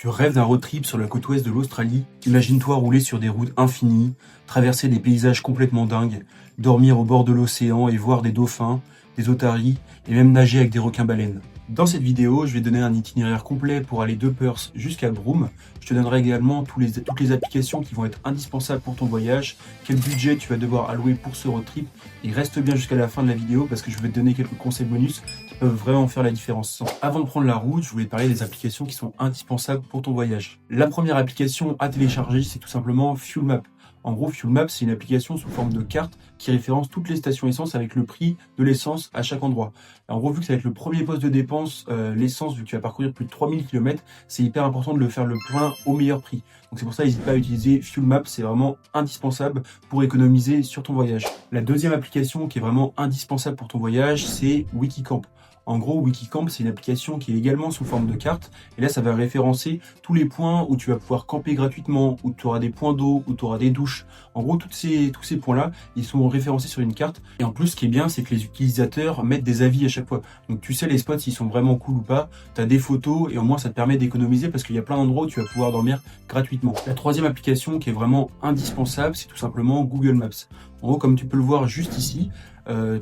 Tu rêves d'un road trip sur la côte ouest de l'Australie. Imagine-toi rouler sur des routes infinies, traverser des paysages complètement dingues, dormir au bord de l'océan et voir des dauphins, des otaries et même nager avec des requins-baleines. Dans cette vidéo, je vais donner un itinéraire complet pour aller de Perth jusqu'à Broome. Je te donnerai également toutes les applications qui vont être indispensables pour ton voyage, quel budget tu vas devoir allouer pour ce road trip. Et reste bien jusqu'à la fin de la vidéo parce que je vais te donner quelques conseils bonus qui peuvent vraiment faire la différence. Avant de prendre la route, je voulais te parler des applications qui sont indispensables pour ton voyage. La première application à télécharger, c'est tout simplement Fuel Map. En gros, Fuel Map, c'est une application sous forme de carte qui référence toutes les stations essence avec le prix de l'essence à chaque endroit. En gros, vu que ça va être le premier poste de dépense, l'essence, vu que tu vas parcourir plus de 3000 km, c'est hyper important de le faire le plein au meilleur prix. Donc c'est pour ça, n'hésite pas à utiliser Fuel Map, c'est vraiment indispensable pour économiser sur ton voyage. La deuxième application qui est vraiment indispensable pour ton voyage, c'est Wikicamp. En gros, Wikicamp, c'est une application qui est également sous forme de carte. Et là, ça va référencer tous les points où tu vas pouvoir camper gratuitement, où tu auras des points d'eau, où tu auras des douches. En gros, tous ces points-là, ils sont référencés sur une carte. Et en plus, ce qui est bien, c'est que les utilisateurs mettent des avis à chaque fois. Donc, tu sais les spots, s'ils sont vraiment cool ou pas. Tu as des photos et au moins, ça te permet d'économiser parce qu'il y a plein d'endroits où tu vas pouvoir dormir gratuitement. La troisième application qui est vraiment indispensable, c'est tout simplement Google Maps. En gros, comme tu peux le voir juste ici,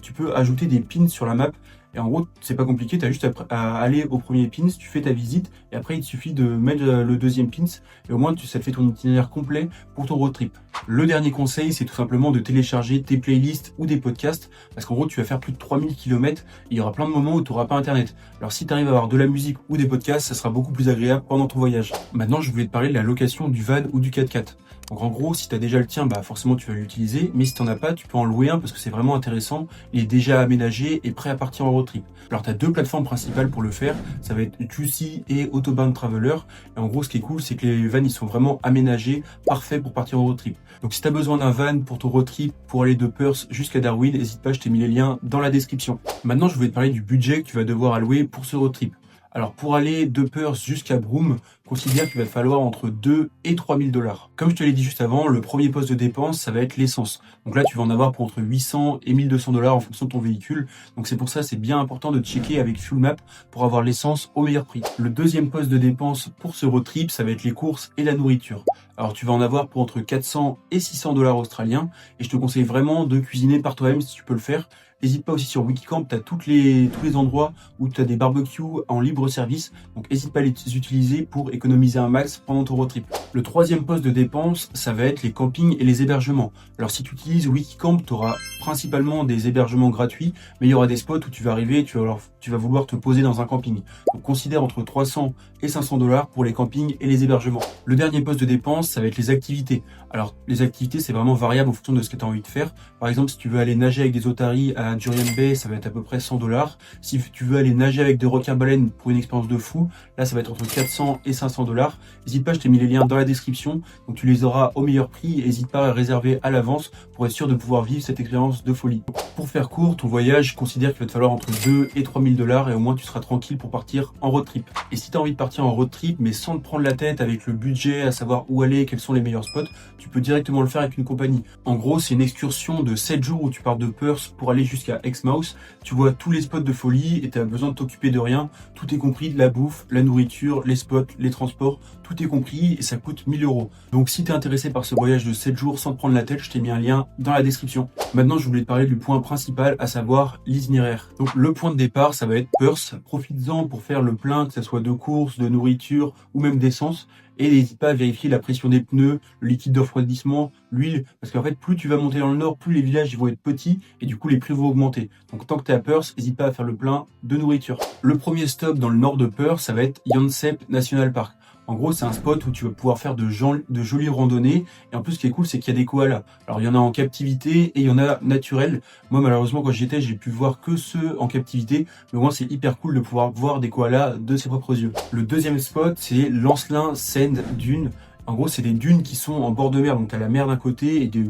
tu peux ajouter des pins sur la map. Et en gros, c'est pas compliqué, tu as juste à aller au premier pins, tu fais ta visite, et après il te suffit de mettre le deuxième pins, et au moins ça te fait ton itinéraire complet pour ton road trip. Le dernier conseil, c'est tout simplement de télécharger tes playlists ou des podcasts, parce qu'en gros, tu vas faire plus de 3000 km, et il y aura plein de moments où tu n'auras pas internet. Alors si tu arrives à avoir de la musique ou des podcasts, ça sera beaucoup plus agréable pendant ton voyage. Maintenant, je voulais te parler de la location du van ou du 4x4. Donc en gros, si tu as déjà le tien, bah forcément tu vas l'utiliser, mais si tu n'en as pas, tu peux en louer un parce que c'est vraiment intéressant, il est déjà aménagé et prêt à partir en road trip. Alors tu as deux plateformes principales pour le faire, ça va être Juicy et Autobahn Traveler. Et en gros, ce qui est cool, c'est que les vans ils sont vraiment aménagés, parfaits pour partir en road trip. Donc si tu as besoin d'un van pour ton road trip, pour aller de Perth jusqu'à Darwin, n'hésite pas, je t'ai mis les liens dans la description. Maintenant, je voulais te parler du budget que tu vas devoir allouer pour ce road trip. Alors pour aller de Perth jusqu'à Broome, considère qu'il va te falloir entre 2 et 3000 $. Comme je te l'ai dit juste avant, le premier poste de dépense, ça va être l'essence. Donc là, tu vas en avoir pour entre 800 et 1200 $ en fonction de ton véhicule. Donc c'est pour ça, c'est bien important de checker avec Fuel Map pour avoir l'essence au meilleur prix. Le deuxième poste de dépense pour ce road trip, ça va être les courses et la nourriture. Alors tu vas en avoir pour entre 400 et 600 $ australiens. Et je te conseille vraiment de cuisiner par toi-même si tu peux le faire. N'hésite pas aussi sur Wikicamp, tu as tous les endroits où tu as des barbecues en libre service. Donc n'hésite pas à les utiliser pour économiser un max pendant ton road trip. Le troisième poste de dépense, ça va être les campings et les hébergements. Alors si tu utilises Wikicamp, tu auras principalement des hébergements gratuits, mais il y aura des spots où tu vas arriver et tu vas vouloir te poser dans un camping. Donc considère entre 300 et 500 $ pour les campings et les hébergements. Le dernier poste de dépense, ça va être les activités. Alors les activités, c'est vraiment variable en fonction de ce que tu as envie de faire. Par exemple, si tu veux aller nager avec des otaries à Jurien Bay, ça va être à peu près 100 $. Si tu veux aller nager avec des requins-baleines pour une expérience de fou, là ça va être entre 400 et 500 $. N'hésite pas, je t'ai mis les liens dans la description, donc tu les auras au meilleur prix. N'hésite pas à réserver à l'avance pour être sûr de pouvoir vivre cette expérience de folie. Pour faire court, ton voyage, considère qu'il va te falloir entre 2 et 3000 $ et au moins tu seras tranquille pour partir en road trip. Et si tu as envie de partir en road trip mais sans te prendre la tête avec le budget, à savoir où aller, quels sont les meilleurs spots, tu peux directement le faire avec une compagnie. En gros, c'est une excursion de 7 jours où tu pars de Perth pour aller jusqu'à Exmouth. Tu vois tous les spots de folie et tu as besoin de t'occuper de rien. Tout est compris, de la bouffe, la nourriture, les spots, les transports, tout est compris et ça coûte 1000 €. Donc si tu es intéressé par ce voyage de 7 jours sans te prendre la tête, je t'ai mis un lien dans la description. Maintenant, je voulais te parler du point principal, à savoir l'itinéraire. Donc le point de départ, ça va être Perth. Profites-en pour faire le plein, que ce soit de courses, de nourriture ou même d'essence. Et n'hésite pas à vérifier la pression des pneus, le liquide de refroidissement, l'huile, parce qu'en fait, plus tu vas monter dans le nord, plus les villages vont être petits et du coup, les prix vont augmenter. Donc, tant que tu es à Perth, n'hésite pas à faire le plein de nourriture. Le premier stop dans le nord de Perth, ça va être Yansep National Park. En gros, c'est un spot où tu vas pouvoir faire de jolies randonnées. Et en plus, ce qui est cool, c'est qu'il y a des koalas. Alors, il y en a en captivité et il y en a naturels. Moi, malheureusement, quand j'y étais, j'ai pu voir que ceux en captivité. Mais au moins, c'est hyper cool de pouvoir voir des koalas de ses propres yeux. Le deuxième spot, c'est Lancelin Sand Dune. En gros, c'est des dunes qui sont en bord de mer, donc t'as la mer d'un côté et des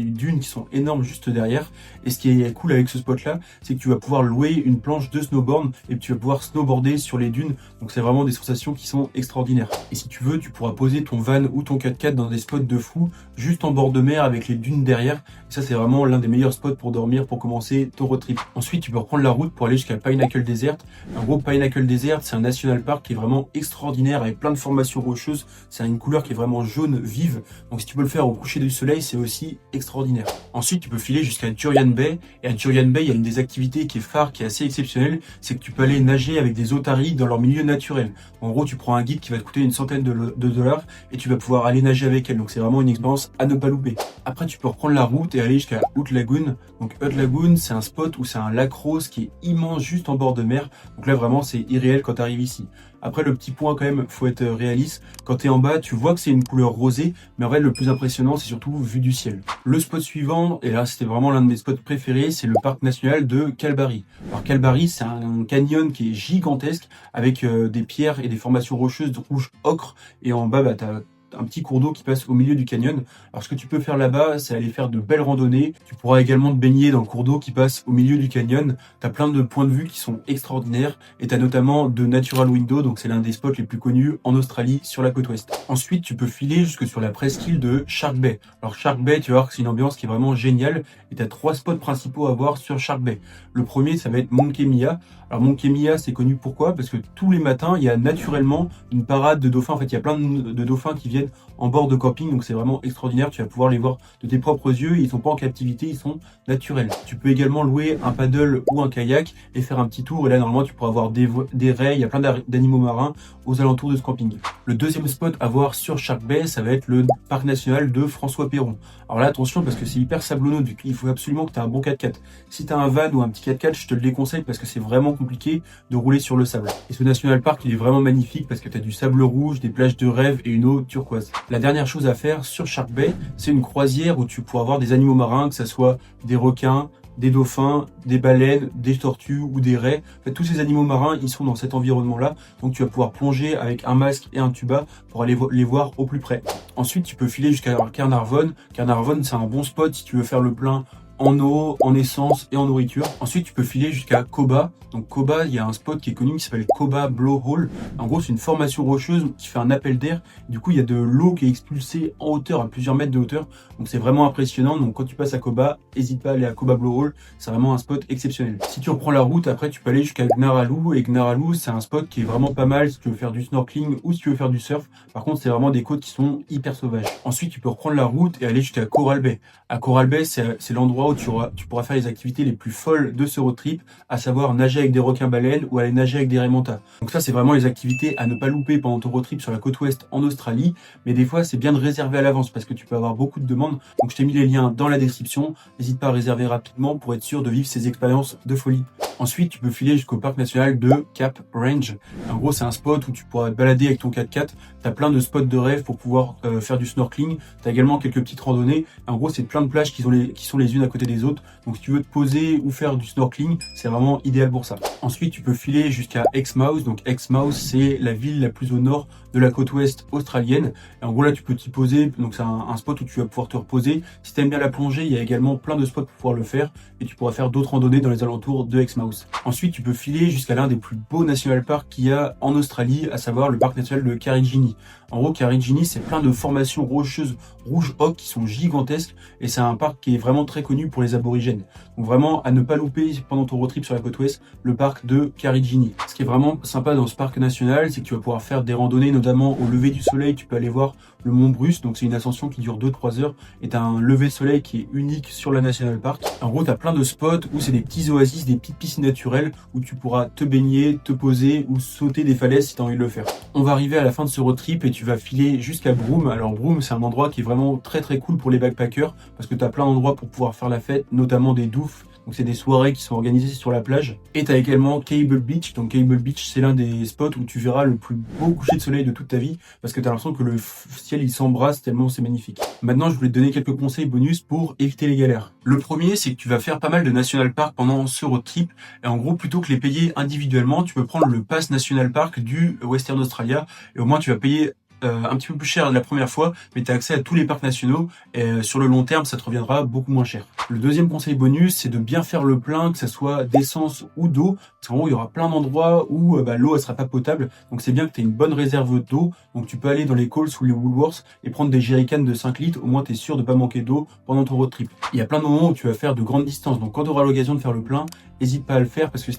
dunes qui sont énormes juste derrière. Et ce qui est cool avec ce spot-là, c'est que tu vas pouvoir louer une planche de snowboard et tu vas pouvoir snowboarder sur les dunes. Donc c'est vraiment des sensations qui sont extraordinaires. Et si tu veux, tu pourras poser ton van ou ton 4x4 dans des spots de fou, juste en bord de mer avec les dunes derrière. Et ça, c'est vraiment l'un des meilleurs spots pour dormir, pour commencer ton road trip. Ensuite, tu peux reprendre la route pour aller jusqu'à Pinnacle Desert. En gros, Pinnacle Desert, c'est un national park qui est vraiment extraordinaire avec plein de formations rocheuses. C'est une couleur qui est vraiment jaune vive. Donc si tu peux le faire au coucher du soleil, c'est aussi extraordinaire. Ensuite, tu peux filer jusqu'à Durian Bay. Et à Durian Bay, il y a une des activités qui est phare, qui est assez exceptionnelle, c'est que tu peux aller nager avec des otaries dans leur milieu naturel. En gros, tu prends un guide qui va te coûter une centaine de dollars et tu vas pouvoir aller nager avec elle. Donc c'est vraiment une expérience à ne pas louper. Après, tu peux reprendre la route et aller jusqu'à Hutt Lagoon. Donc Hutt Lagoon, c'est un spot où c'est un lac rose qui est immense juste en bord de mer. Donc là, vraiment, c'est irréel quand tu arrives ici. Après, le petit point quand même, faut être réaliste. Quand tu es en bas, tu vois que c'est une couleur rosée, mais en vrai, le plus impressionnant, c'est surtout vue du ciel. Le spot suivant, et là, c'était vraiment l'un de mes spots préférés, c'est le parc national de Kalbarri. Alors Kalbarri, c'est un canyon qui est gigantesque, avec des pierres et des formations rocheuses rouge ocre, et en bas, bah, t'as un petit cours d'eau qui passe au milieu du canyon. Alors ce que tu peux faire là-bas, c'est aller faire de belles randonnées. Tu pourras également te baigner dans le cours d'eau qui passe au milieu du canyon. Tu as plein de points de vue qui sont extraordinaires et tu as notamment de Natural Window, donc c'est l'un des spots les plus connus en Australie sur la côte ouest. Ensuite, tu peux filer jusque sur la presqu'île de Shark Bay. Alors Shark Bay, tu vas voir que c'est une ambiance qui est vraiment géniale et tu as 3 spots principaux à voir sur Shark Bay. Le premier, ça va être Monkey Mia. Alors Monkey Mia, c'est connu pourquoi? Parce que tous les matins, il y a naturellement une parade de dauphins. En fait, il y a plein de dauphins qui viennent en bord de camping, donc c'est vraiment extraordinaire. Tu vas pouvoir les voir de tes propres yeux. Ils sont pas en captivité, ils sont naturels. Tu peux également louer un paddle ou un kayak et faire un petit tour. Et là, normalement, tu pourras voir des raies. Il y a plein d'animaux marins aux alentours de ce camping. Le deuxième spot à voir sur Shark Bay, ça va être le parc national de François Péron. Alors là, attention, parce que c'est hyper sablonneux, donc il faut absolument que tu aies un bon 4x4. Si tu as un van ou un petit 4x4, je te le déconseille parce que c'est vraiment compliqué de rouler sur le sable. Et ce national park, il est vraiment magnifique parce que tu as du sable rouge, des plages de rêve et une eau turquoise. La dernière chose à faire sur Shark Bay, c'est une croisière où tu pourras voir des animaux marins, que ce soit des requins, des dauphins, des baleines, des tortues ou des raies. En fait, tous ces animaux marins, ils sont dans cet environnement-là. Donc, tu vas pouvoir plonger avec un masque et un tuba pour aller les voir au plus près. Ensuite, tu peux filer jusqu'à Carnarvon. Carnarvon, c'est un bon spot si tu veux faire le plein en eau, en essence et en nourriture. Ensuite, tu peux filer jusqu'à Coba. Donc Coba, il y a un spot qui est connu qui s'appelle Coba Blowhole. En gros, c'est une formation rocheuse qui fait un appel d'air. Du coup, il y a de l'eau qui est expulsée en hauteur, à plusieurs mètres de hauteur. Donc c'est vraiment impressionnant. Donc quand tu passes à Coba, n'hésite pas à aller à Coba Blowhole. C'est vraiment un spot exceptionnel. Si tu reprends la route, après, tu peux aller jusqu'à Gnaralou. Et Gnaralou, c'est un spot qui est vraiment pas mal si tu veux faire du snorkeling ou si tu veux faire du surf. Par contre, c'est vraiment des côtes qui sont hyper sauvages. Ensuite, tu peux reprendre la route et aller jusqu'à Coral Bay. À Coral Bay, c'est l'endroit où tu pourras faire les activités les plus folles de ce road trip, à savoir nager avec des requins-baleines ou aller nager avec des raimentas. Donc ça, c'est vraiment les activités à ne pas louper pendant ton road trip sur la côte ouest en Australie. Mais des fois, c'est bien de réserver à l'avance parce que tu peux avoir beaucoup de demandes. Donc je t'ai mis les liens dans la description. N'hésite pas à réserver rapidement pour être sûr de vivre ces expériences de folie. Ensuite, tu peux filer jusqu'au parc national de Cap Range. En gros, c'est un spot où tu pourras te balader avec ton 4x4. Tu as plein de spots de rêve pour pouvoir faire du snorkeling. Tu as également quelques petites randonnées. En gros, c'est plein de plages qui sont les unes à côté des autres. Donc, si tu veux te poser ou faire du snorkeling, c'est vraiment idéal pour ça. Ensuite, tu peux filer jusqu'à Exmouth. Donc, Exmouth, c'est la ville la plus au nord de la côte ouest australienne. Et en gros, là, tu peux t'y poser. Donc, c'est un spot où tu vas pouvoir te reposer. Si tu aimes bien la plongée, il y a également plein de spots pour pouvoir le faire. Et tu pourras faire d'autres randonnées dans les alentours de Exmouth. Ensuite, tu peux filer jusqu'à l'un des plus beaux national parks qu'il y a en Australie, à savoir le parc national de Karijini. En gros, Karijini, c'est plein de formations rocheuses rouge ocre qui sont gigantesques et c'est un parc qui est vraiment très connu pour les aborigènes. Donc vraiment, à ne pas louper pendant ton road trip sur la côte ouest, le parc de Karijini. Ce qui est vraiment sympa dans ce parc national, c'est que tu vas pouvoir faire des randonnées, notamment au lever du soleil. Tu peux aller voir le mont Bruce, donc c'est une ascension qui dure 2-3 heures et tu as un lever de soleil qui est unique sur la National Park. En gros, tu as plein de spots où c'est des petits oasis, des petites piscines naturelles où tu pourras te baigner, te poser ou sauter des falaises si tu as envie de le faire. On va arriver à la fin de ce road trip et tu vas filer jusqu'à Broome. Alors Broome, c'est un endroit qui est vraiment très très cool pour les backpackers parce que tu as plein d'endroits pour pouvoir faire la fête, notamment des douves. Donc c'est des soirées qui sont organisées sur la plage. Et tu as également Cable Beach. Donc Cable Beach, c'est l'un des spots où tu verras le plus beau coucher de soleil de toute ta vie parce que tu as l'impression que le ciel il s'embrasse tellement c'est magnifique. Maintenant, je voulais te donner quelques conseils bonus pour éviter les galères. Le premier, c'est que tu vas faire pas mal de national park pendant ce road trip. Et en gros, plutôt que les payer individuellement, tu peux prendre le pass national park du Western Australia et au moins tu vas payer un petit peu plus cher la première fois, mais tu as accès à tous les parcs nationaux et sur le long terme, ça te reviendra beaucoup moins cher. Le deuxième conseil bonus, c'est de bien faire le plein, que ce soit d'essence ou d'eau, parce qu'en gros, il y aura plein d'endroits où l'eau elle sera pas potable, donc c'est bien que tu aies une bonne réserve d'eau. Donc tu peux aller dans les Coles ou les Woolworths et prendre des jerrycans de 5 litres, au moins tu es sûr de pas manquer d'eau pendant ton road trip. Il y a plein de moments où tu vas faire de grandes distances, donc quand tu auras l'occasion de faire le plein, n'hésite pas à le faire parce que si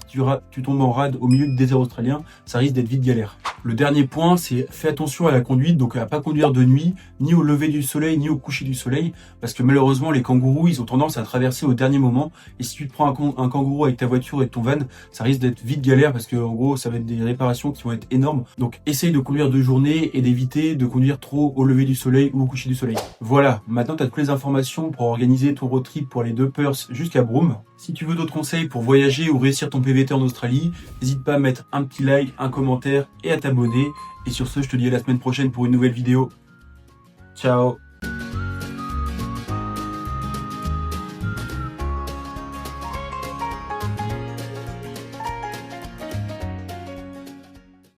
tu tombes en rade au milieu du désert australien, ça risque d'être vite galère. Le dernier point, c'est fais attention à la conduite, donc à pas conduire de nuit, ni au lever du soleil, ni au coucher du soleil, parce que malheureusement les kangourous, ils ont tendance à traverser au dernier moment, et si tu te prends un kangourou avec ta voiture et ton van, ça risque d'être vite galère parce que en gros ça va être des réparations qui vont être énormes. Donc essaye de conduire de journée et d'éviter de conduire trop au lever du soleil ou au coucher du soleil. Voilà, maintenant tu as toutes les informations pour organiser ton road trip pour aller de Perth jusqu'à Broome. Si tu veux d'autres conseils pour voyager ou réussir ton PVT en Australie, n'hésite pas à mettre un petit like, un commentaire et à t'abonner. Et sur ce, je te dis à la semaine prochaine pour une nouvelle vidéo. Ciao!